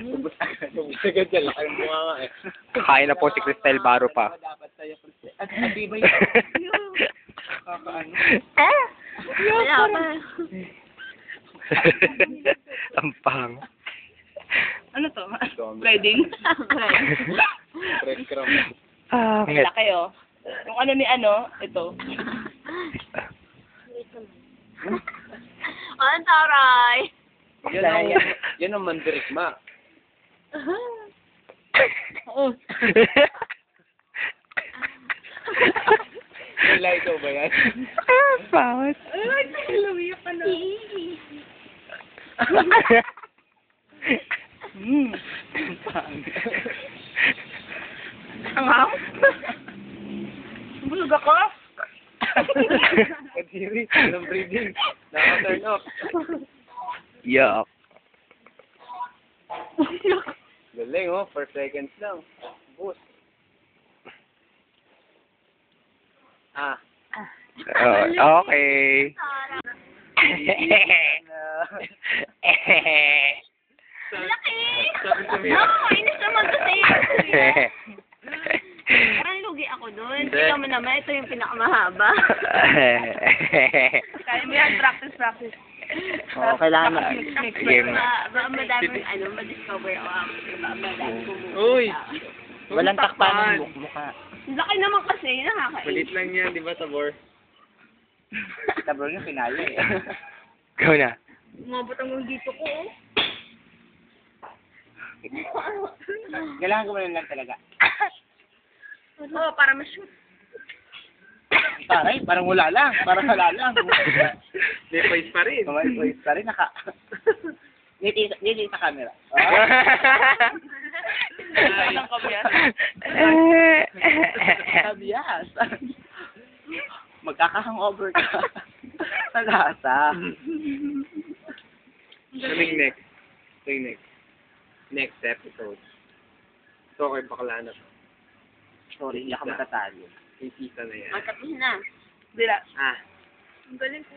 Ubus agad yan. Laki yung mukha nga eh. Kakain na po si Cristel Baro pa. Dapat sa'yo, Cristel. At atibay yun. Kakaano. Wala pa. Ang pang. Ano to? Wedding? Breadcrumb. Ngit. Laki oh. Yung ano ni ano, ito. Ang taray. Yan ang mandirigma. Oo. Nilay ikaw ba yan? Bakit? Lumiya pa na. Angaw? Bulog ako? Kadiri, walang breathing. Naka-turn off. Yuck. Galing oh, 4 seconds lang. Boost. Ah. Oh, okay. Laki! Sabi ko No, inis naman kasi. Parang lugi ako dun. Hindi. Tingnan mo naman, ito yung pinakamahaba. Kaya mo yan, practice. Oo, kailangan na. Game. Baka madaming ma-discover ako. Baka madaming kumuha. Uy! Walang takpan ng mukha. Laki naman kasi, nakakainis. Kulit lang yan, di ba, Tabor? Tabor yung finale eh. Go na. Umabot ang dito ko. Kailangan ko lang talaga. Oo, para ma-shoot. Taray, parang wala lang. Parang wala lang. May face pa rin. Wait, taray, naka... Niti sa camera. Anong kabiyan? Kabiyas. Magkaka-hangover ka. Sa lasa. Kaming next. Ito yung next. Next episode. So, okay, bakla na. Sorry, hindi ako matatalo. Yung pizza na yan. Matapos na. Dila. Ah. Ang galing ko.